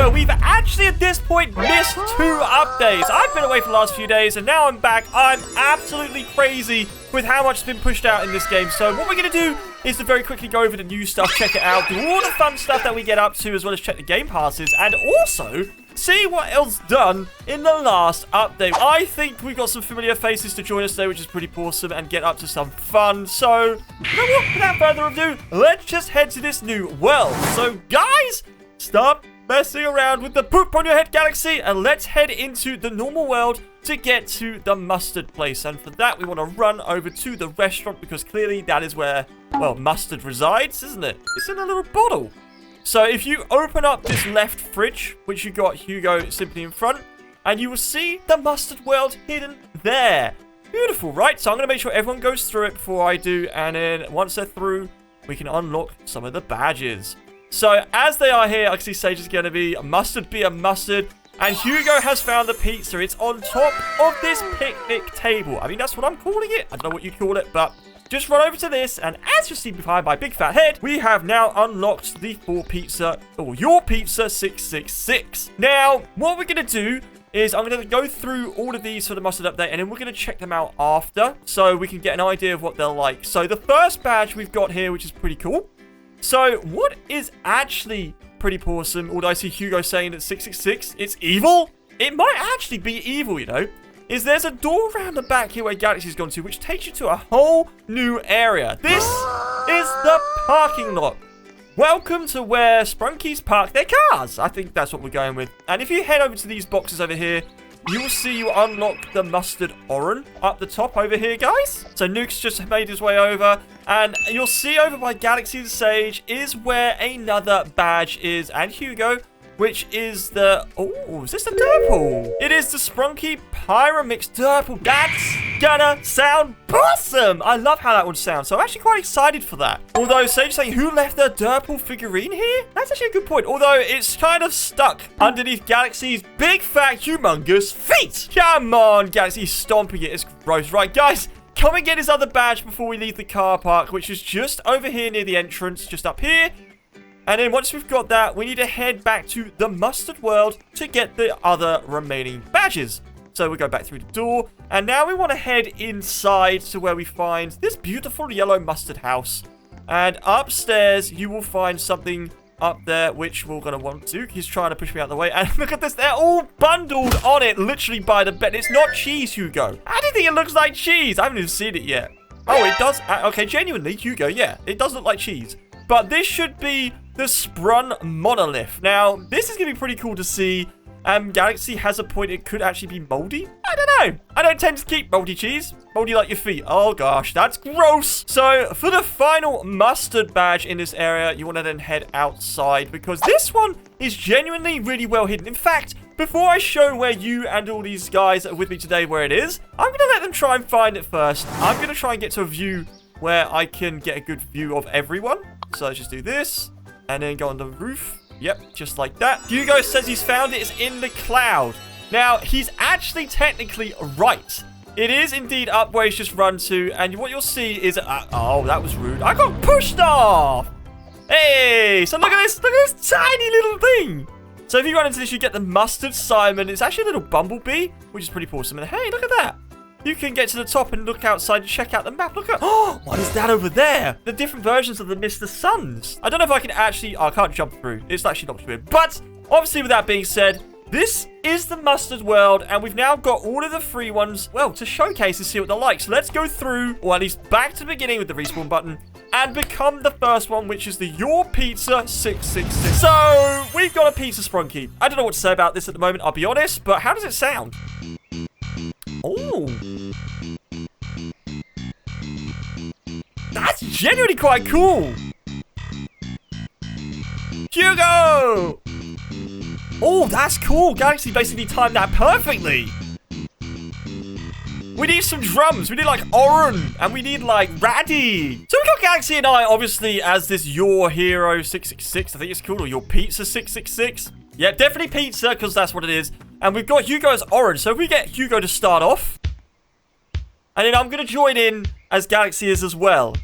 So we've actually at this point missed 2 updates. I've been away for the last few days and now I'm back. I'm absolutely crazy with how much has been pushed out in this game. So what we're going to do is to very quickly go over the new stuff, check it out, do all the fun stuff that we get up to, as well as check the game passes, and also see what else done in the last update. I think we got some familiar faces to join us today, which is pretty awesome, and get up to some fun. So, you know what? Without further ado, let's just head to this new world. So, guys, stop messing around with the poop on your head galaxy, and let's head into the normal world to get to the mustard place. And for that, we want to run over to the restaurant, because clearly that is where, well, mustard resides, isn't it? It's in a little bottle. So if you open up this left fridge, which you got Hugo simply in front, and you will see the mustard world hidden there. Beautiful, right? So I'm going to make sure everyone goes through it before I do, and then once they're through, we can unlock some of the badges. So as they are here, I can see Sage is going to be mustard be a mustard, and Hugo has found the pizza. It's on top of this picnic table. I mean, that's what I'm calling it. I don't know what you call it, but just run over to this, and as you see behind my big fat head, we have now unlocked the your pizza 666. Now, what we're going to do is I'm going to go through all of these for the mustard update, and then we're going to check them out after, so we can get an idea of what they're like. So the first badge we've got here, which is pretty cool. So what is actually pretty awesome, although I see Hugo saying that 666, it's evil? It might actually be evil, you know, is there's a door around the back here where Galaxy's gone to, which takes you to a whole new area. This is the parking lot. Welcome to where Sprunkies park their cars. I think that's what we're going with. And if you head over to these boxes over here, you will see you unlock the mustard orange up the top over here, guys. So Nuke's just made his way over, and you'll see over by Galaxy and Sage is where another badge is, and Hugo, which is the... Oh, is this the Durple? It is the Sprunky Pyramix Durple. That's gonna sound awesome. I love how that would sound, so I'm actually quite excited for that. Although, Sage saying, who left their Durple figurine here? That's actually a good point. Although, it's kind of stuck underneath Galaxy's big, fat, humongous feet. Come on, Galaxy, stomping it. It's gross. Right, guys, come and get his other badge before we leave the car park, which is just over here near the entrance, just up here. And then once we've got that, we need to head back to the mustard world to get the other remaining badges. So we go back through the door, and now we want to head inside to where we find this beautiful yellow mustard house. And upstairs, you will find something up there, which we're going to want to. He's trying to push me out of the way. And look at this. They're all bundled on it, literally by the bed. It's not cheese, Hugo. How do you think it looks like cheese? I haven't even seen it yet. Oh, it does. Okay, genuinely, Hugo, yeah. It does look like cheese. But this should be the Sprun monolith. Now, this is going to be pretty cool to see. Galaxy has a point. It could actually be moldy. I don't know. I don't tend to keep moldy cheese. Moldy like your feet. Oh, gosh. That's gross. So, for the final mustard badge in this area, you want to then head outside, because this one is genuinely really well hidden. In fact, before I show where you and all these guys that are with me today where it is, I'm going to let them try and find it first. I'm going to try and get to a view where I can get a good view of everyone. So let's just do this, and then go on the roof. Yep, just like that. Hugo says he's found it. It's in the cloud. Now, he's actually technically right. It is indeed up where he's just run to, and what you'll see is... oh, that was rude. I got pushed off! Hey, so look at this tiny little thing. So if you run into this, you get the Mustard Simon. It's actually a little bumblebee, which is pretty awesome. And hey, look at that. You can get to the top and look outside and check out the map. Look at... Oh, what is that over there? The different versions of the Mr. Suns. I don't know if I can actually... Oh, I can't jump through. It's actually not weird. But, obviously, with that being said, this is the Mustard World, and we've now got all of the free ones, well, to showcase and see what they're like. So let's go through, or at least back to the beginning with the respawn button, and become the first one, which is the Your Pizza 666. So, we've got a pizza Sprunky. I don't know what to say about this at the moment, I'll be honest, but how does it sound? Oh. That's genuinely quite cool. Hugo! Oh, that's cool. Galaxy basically timed that perfectly. We need some drums. We need, like, Oren. And we need, like, Raddy. So we got Galaxy and I, obviously, as this Your Hero 666. I think it's cool. Or Your Pizza 666. Yeah, definitely pizza, because that's what it is. And we've got Hugo as Orange. So if we get Hugo to start off. And then I'm going to join in as Galaxy is as well.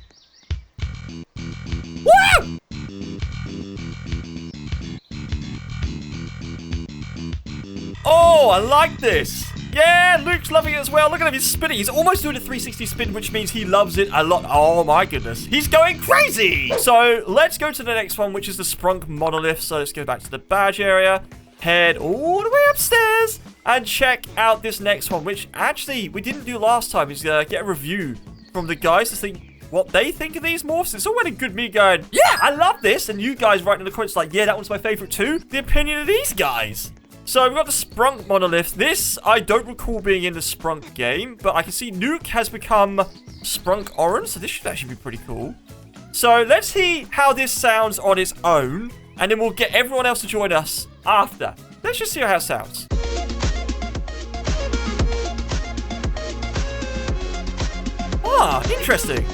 Woo! Oh, I like this. Yeah, Luke's loving it as well. Look at him, he's spinning. He's almost doing a 360 spin, which means he loves it a lot. Oh my goodness. He's going crazy. So let's go to the next one, which is the Sprunk monolith. So let's go back to the badge area. Head all the way upstairs and check out this next one, which actually we didn't do last time. Is get a review from the guys to think what they think of these morphs. It's already good me going, yeah, I love this. And you guys writing in the comments like, yeah, that one's my favorite too. The opinion of these guys. So we've got the Sprunk monolith. This, I don't recall being in the Sprunk game, but I can see Nuke has become Sprunk orange, so this should actually be pretty cool. So let's see how this sounds on its own, and then we'll get everyone else to join us after. Let's just see how it sounds. Ah, interesting.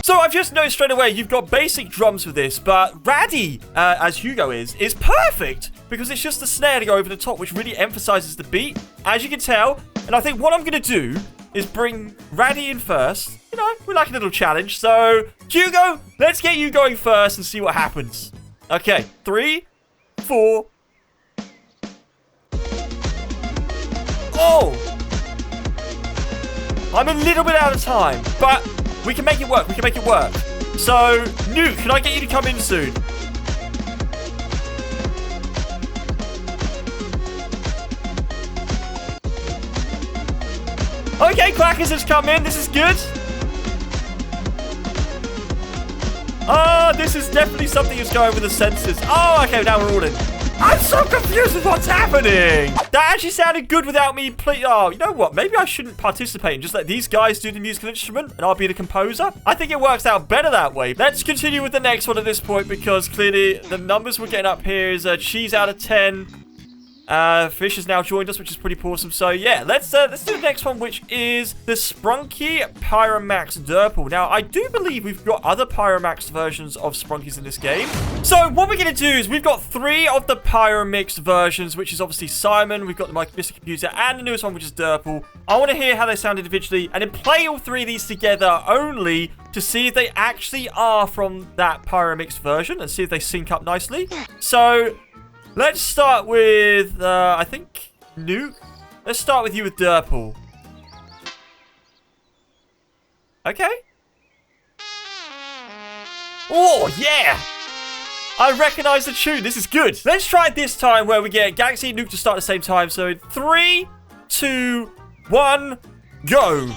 So I've just noticed straight away you've got basic drums for this, but Raddy, as Hugo is perfect because it's just the snare to go over the top, which really emphasizes the beat, as you can tell. And I think what I'm going to do is bring Raddy in first. You know, we like a little challenge. So, Hugo, let's get you going first and see what happens. Okay, 3, 4. Oh! I'm a little bit out of time, but we can make it work. We can make it work. So, Nuke, can I get you to come in soon? Okay, Quackers has come in. This is good. This is definitely something that's going with the senses. Oh, okay, now we're all in. I'm so confused with what's happening. That actually sounded good without me Oh, you know what? Maybe I shouldn't participate and just let these guys do the musical instrument and I'll be the composer. I think it works out better that way. Let's continue with the next one at this point because clearly the numbers we're getting up here is cheese out of 10. Fish has now joined us, which is pretty awesome. So yeah, let's do the next one, which is the Sprunky Pyromax Derple. Now, I do believe we've got other Pyromax versions of Sprunkies in this game. So what we're going to do is we've got 3 of the Pyromix versions, which is obviously Simon. We've got the Mr. Computer and the newest one, which is Derple. I want to hear how they sound individually and then play all 3 of these together only to see if they actually are from that Pyromix version and see if they sync up nicely. So let's start with, I think, Nuke. Let's start with you with Derple. Okay. Oh, yeah! I recognize the tune. This is good. Let's try it this time where we get Galaxy and Nuke to start at the same time. So, 3, 2, 1, go!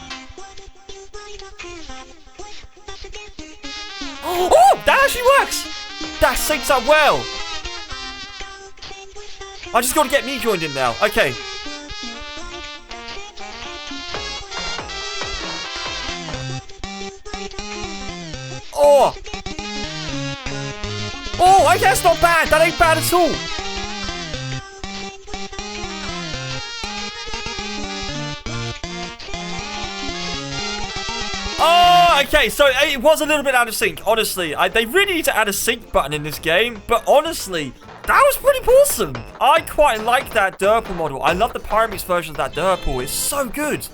Oh, that actually works! That syncs up well. I just got to get me joined in now. Okay. Oh. Oh, okay, that's not bad. That ain't bad at all. Oh, okay, so it was a little bit out of sync, honestly. They really need to add a sync button in this game, but honestly, that was pretty awesome. I quite like that Derple model. I love the Pyromix version of that Derple. It's so good.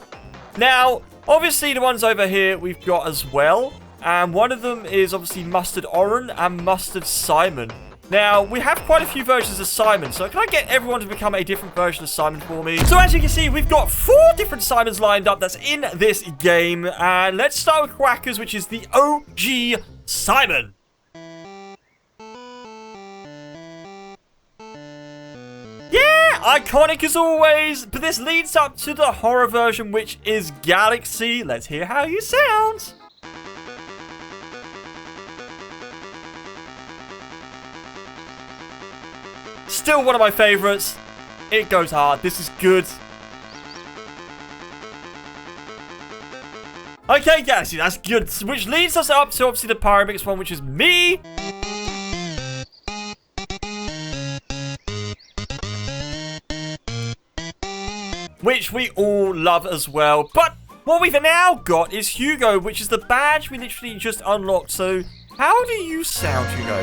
Now, obviously, the ones over here we've got as well. And one of them is obviously Mustard Oren and Mustard Simon. Now, we have quite a few versions of Simon. So can I get everyone to become a different version of Simon for me? So as you can see, we've got 4 different Simons lined up that's in this game. And let's start with Quackers, which is the OG Simon. Iconic as always, but this leads up to the horror version, which is Galaxy. Let's hear how you sound. Still one of my favorites. It goes hard. This is good. Okay, Galaxy, that's good. Which leads us up to obviously the Pyromix one, which is me. Which we all love as well. But what we've now got is Hugo, which is the badge we literally just unlocked. So, how do you sound, Hugo?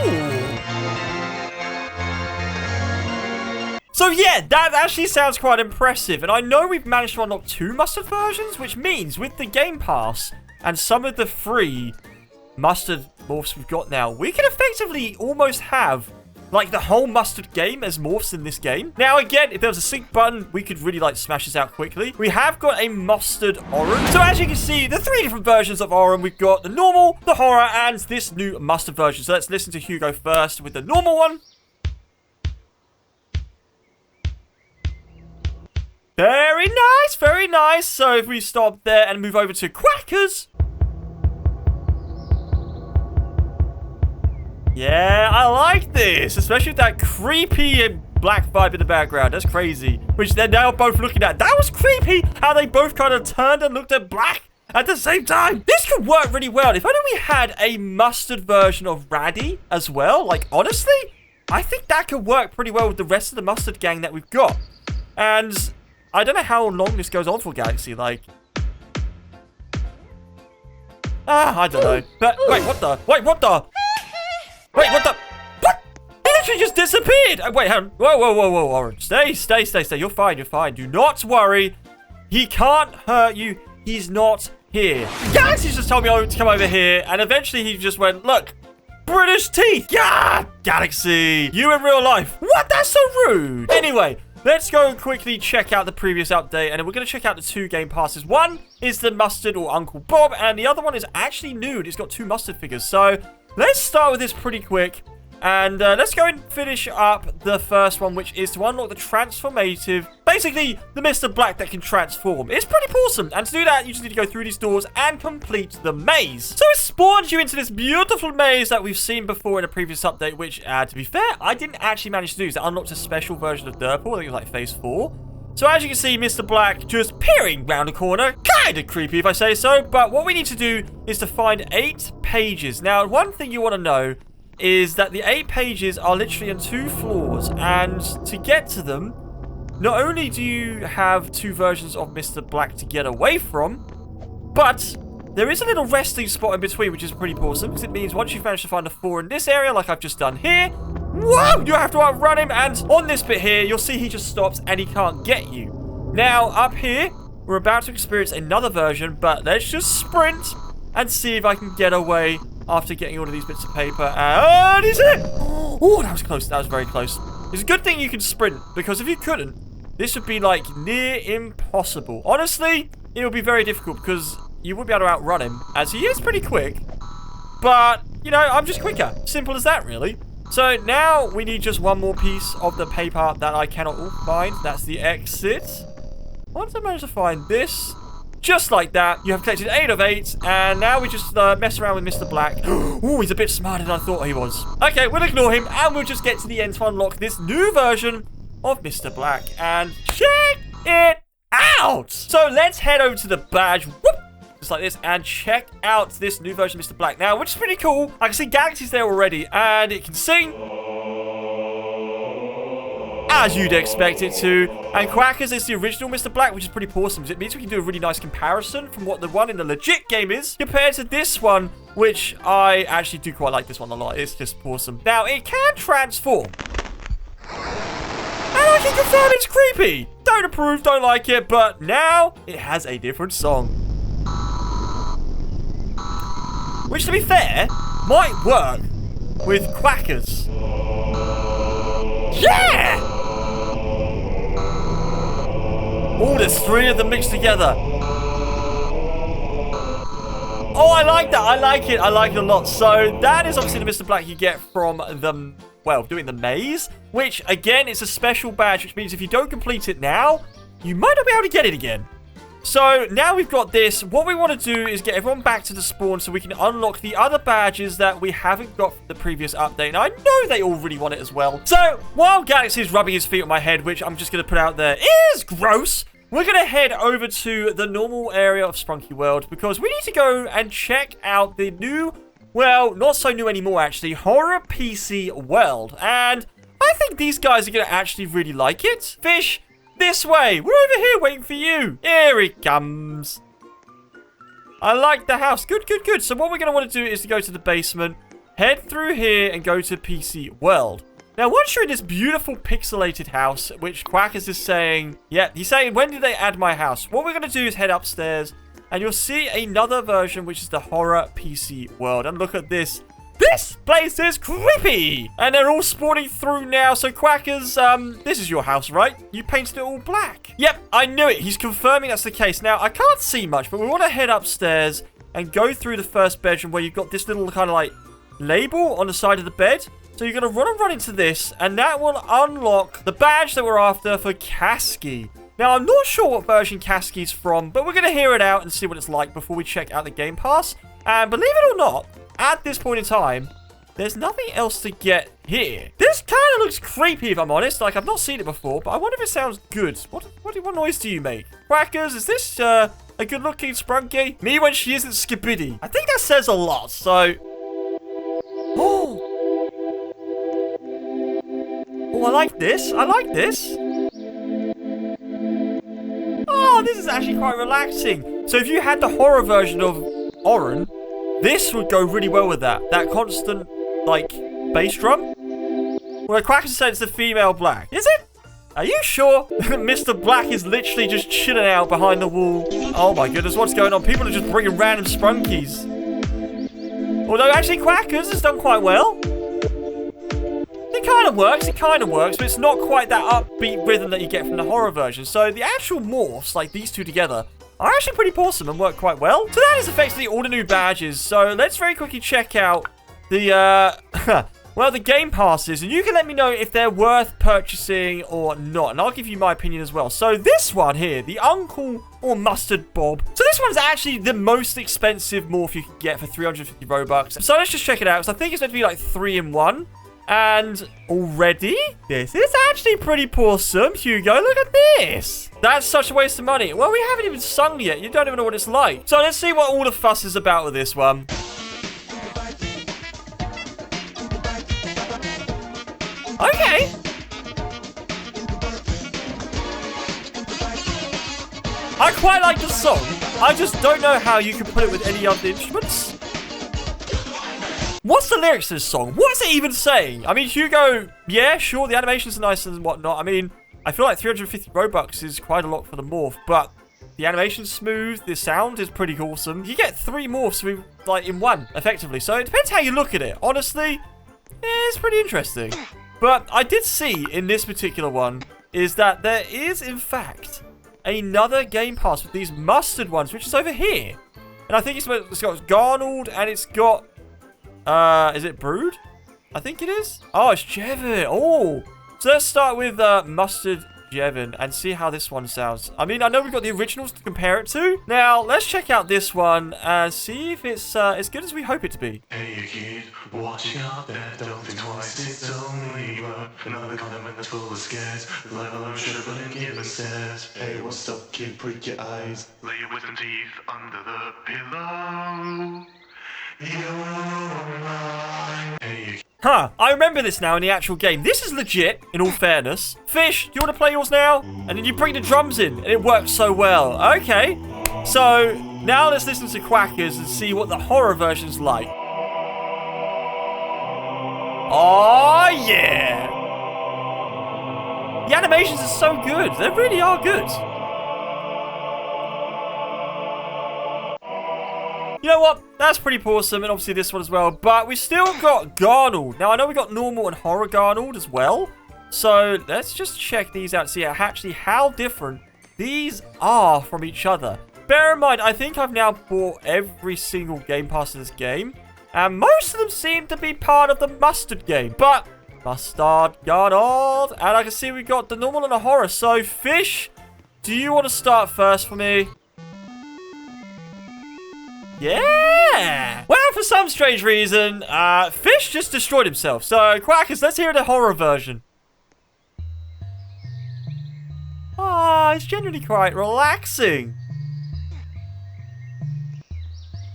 Ooh. So yeah, that actually sounds quite impressive. And I know we've managed to unlock 2 mustard versions, which means with the Game Pass and some of the free mustard morphs we've got now, we can effectively almost have like the whole mustard game as morphs in this game. Now, again, if there was a sync button, we could really like smash this out quickly. We have got a mustard orange. So as you can see, the 3 different versions of orange. We've got the normal, the horror, and this new mustard version. So let's listen to Hugo first with the normal one. Very nice, very nice. So if we stop there and move over to Quackers. Yeah, I like this, especially with that creepy black vibe in the background. That's crazy. Which they're now both looking at. That was creepy, how they both kind of turned and looked at black at the same time. This could work really well. If only we had a mustard version of Raddy as well. Like, honestly, I think that could work pretty well with the rest of the mustard gang that we've got. And I don't know how long this goes on for, Galaxy. Like, I don't know. But, wait, what the? Wait, what the? Wait, what the? What? He literally just disappeared. Wait, hang on. Whoa, whoa, whoa, whoa, Orange. Stay. You're fine, you're fine. Do not worry. He can't hurt you. He's not here. Galaxy just told me to come over here, and eventually he just went, look, British teeth. Yeah, Galaxy. You in real life. What? That's so rude. Anyway, let's go and quickly check out the previous update, and then we're going to check out the 2 game passes. One is the Mustard or Uncle Bob, and the other one is actually nude. It's got 2 mustard figures, so let's start with this pretty quick, and let's go and finish up the first one, which is to unlock the transformative, basically the Mr. Black that can transform. It's pretty awesome, and to do that, you just need to go through these doors and complete the maze. So it spawns you into this beautiful maze that we've seen before in a previous update, which, to be fair, I didn't actually manage to do. So it unlocks a special version of Durple. I think it was like phase 4. So as you can see, Mr. Black just peering round a corner. Kind of creepy if I say so. But what we need to do is to find 8 pages. Now, one thing you want to know is that the 8 pages are literally on 2 floors. And to get to them, not only do you have 2 versions of Mr. Black to get away from, but there is a little resting spot in between, which is pretty awesome. Because it means once you've managed to find a 4 in this area, like I've just done here, whoa, you have to outrun him, and on this bit here, you'll see he just stops and he can't get you. Now, up here, we're about to experience another version, but let's just sprint and see if I can get away after getting all of these bits of paper. And he's it! Oh, that was close. That was very close. It's a good thing you can sprint, because if you couldn't, this would be, like, near impossible. Honestly, it would be very difficult, because you wouldn't be able to outrun him, as he is pretty quick. But, you know, I'm just quicker. Simple as that, really. So now we need just one more piece of the paper that I cannot find. That's the exit. Once I manage to find this, just like that, you have collected 8 of 8. And now we just mess around with Mr. Black. Oh, he's a bit smarter than I thought he was. Okay, we'll ignore him and we'll just get to the end to unlock this new version of Mr. Black. And check it out. So let's head over to the badge. Whoop. Just like this, and check out this new version of Mr. Black now, which is pretty cool. I can see Galaxy's there already, and it can sing as you'd expect it to. And Quackers is the original Mr. Black, which is pretty awesome. It means we can do a really nice comparison from what the one in the legit game is compared to this one, which I actually do quite like this one a lot. It's just awesome. Now, it can transform. And I can confirm it's creepy. Don't approve, don't like it, but now it has a different song. Which, to be fair, might work with Quackers. Yeah! Oh, there's 3 of them mixed together. Oh, I like that. I like it. I like it a lot. So that is obviously the Mr. Black you get from the, well, doing the maze. Which, again, it's a special badge, which means if you don't complete it now, you might not be able to get it again. So, now we've got this. What we want to do is get everyone back to the spawn so we can unlock the other badges that we haven't got from the previous update. And I know they all really want it as well. So, while Galaxy is rubbing his feet on my head, which I'm just going to put out there is gross, we're going to head over to the normal area of Sprunky World because we need to go and check out the new, well, not so new anymore actually, Horror PC World. And I think these guys are going to actually really like it. Fish, this way. We're over here waiting for you. Here he comes. I like the house. Good, good, good. So what we're going to want to do is to go to the basement, head through here, and go to PC World. Now, once you're in this beautiful pixelated house, which Quackers is saying, yeah, he's saying, when did they add my house? What we're going to do is head upstairs And you'll see another version, which is the horror PC world. And look at this. This place is creepy. And they're all spawning through now. So, Quackers, this is your house, right? You painted it all black. Yep, I knew it. He's confirming that's the case. Now, I can't see much, but we want to head upstairs and go through the first bedroom where you've got this little kind of like label on the side of the bed. So you're going to run into this, and that will unlock the badge that we're after for Kasky. Now, I'm not sure what version Kasky's from, but we're going to hear it out and see what it's like before we check out the Game Pass. And believe it or not, at this point in time, there's nothing else to get here. This kind of looks creepy, if I'm honest. Like, I've not seen it before, but I wonder if it sounds good. What noise do you make? Quackers, is this, a good-looking Sprunky? Me when she isn't skibidi. I think that says a lot, so... Oh! Oh, I like this. I like this. Oh, this is actually quite relaxing. So if you had the horror version of Oren, this would go really well with that. That constant, like, bass drum. Well, Quacker said it's the female Black. Is it? Are you sure? Mr. Black is literally just chilling out behind the wall. Oh my goodness, what's going on? People are just bringing random Sprunkies. Although, actually, Quackers has done quite well. It kind of works, but it's not quite that upbeat rhythm that you get from the horror version. So the actual morphs, like these two together, are actually pretty awesome and work quite well. So that is effectively all the new badges. So let's very quickly check out the, well, the game passes. And you can let me know if they're worth purchasing or not. And I'll give you my opinion as well. So this one here, the Uncle or Mustard Bob. So this one's actually the most expensive morph you can get for 350 Robux. So let's just check it out. So I think it's meant to be like 3-in-1. And already, this is actually pretty awesome, Hugo. Look at this. That's such a waste of money. Well, we haven't even sung yet. You don't even know what it's like. So let's see what all the fuss is about with this one. Okay. I quite like the song. I just don't know how you can put it with any other instruments. What's the lyrics to this song? What is it even saying? I mean, Hugo, yeah, sure, the animations are nice and whatnot. I mean, I feel like 350 Robux is quite a lot for the morph, but the animation's smooth, the sound is pretty awesome. You get 3 morphs, like, in one, effectively. So it depends how you look at it. Honestly, it's pretty interesting. But I did see in this particular one is that there is, in fact, another Game Pass with these mustard ones, which is over here. And I think it's got Garnold and it's got... is it Brood? I think it is. Oh, it's Jevin. Oh, so let's start with Mustard Jevin and see how this one sounds. I mean, I know we've got the originals to compare it to. Now, let's check out this one and see if it's as good as we hope it to be. Hey, you kid, watching out there, don't think twice, it's only another condiment that's full of scares. Let alone should have been given stairs. Hey, what's up, kid, prick your eyes. Lay your wisdom teeth under the pillow. Huh, I remember this now in the actual game. This is legit, in all fairness. Fish, do you want to play yours now? And then you bring the drums in, and it works so well. Okay, so now let's listen to Quackers and see what the horror version's like. Oh, yeah. The animations are so good. They really are good. You know what? That's pretty awesome, and obviously this one as well. But we still got Garnold. Now, I know we got normal and horror Garnold as well. So, let's just check these out, see actually how different these are from each other. Bear in mind, I think I've now bought every single Game Pass of this game. And most of them seem to be part of the Mustard game. But, Mustard Garnold. And I can see we got the normal and the horror. So, Fish, do you want to start first for me? Yeah! Well, for some strange reason, Fish just destroyed himself. So, Quackers, let's hear the horror version. Ah, it's generally quite relaxing.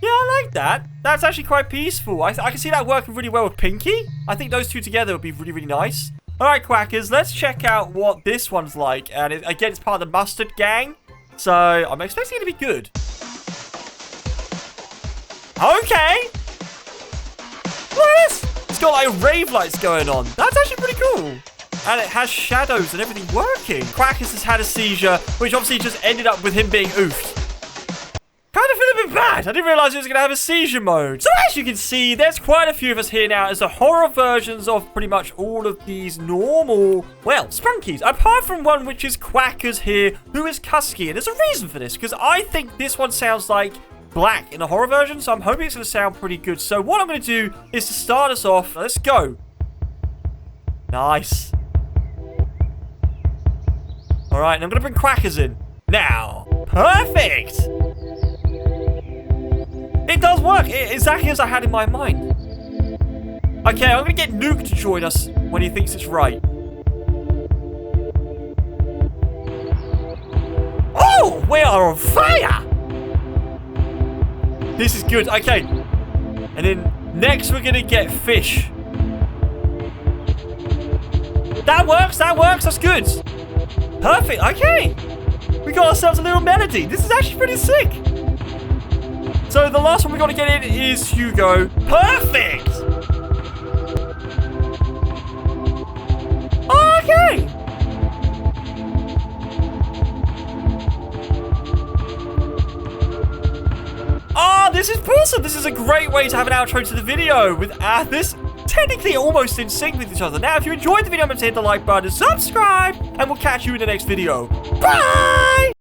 Yeah, I like that. That's actually quite peaceful. I can see that working really well with Pinky. I think those two together would be really, really nice. Alright, Quackers, let's check out what this one's like. And again, it's part of the Mustard gang. So, I'm expecting it to be good. Okay. What? It's got like rave lights going on. That's actually pretty cool. And it has shadows and everything working. Quackers has had a seizure, which obviously just ended up with him being oofed. Kind bad. I didn't realize it was going to have a seizure mode. So as you can see, there's quite a few of us here now as the horror versions of pretty much all of these normal, well, Sprunkies. Apart from one which is Quackers here, who is Cusky. And there's a reason for this, because I think this one sounds like black in the horror version, so I'm hoping it's going to sound pretty good. So what I'm going to do is to start us off. Let's go. Nice. All right, and I'm going to bring Quackers in. Now, perfect! It does work, exactly as I had in my mind. Okay, I'm going to get Nuke to join us when he thinks it's right. Oh, we are on fire! This is good, okay. And then next we're going to get Fish. That works, that's good. Perfect, okay. We got ourselves a little melody. This is actually pretty sick. So the last one we got to get in is Hugo. Perfect. Okay. Oh, this is awesome. This is a great way to have an outro to the video with this technically almost in sync with each other. Now, if you enjoyed the video, remember to hit the like button, subscribe, and we'll catch you in the next video. Bye!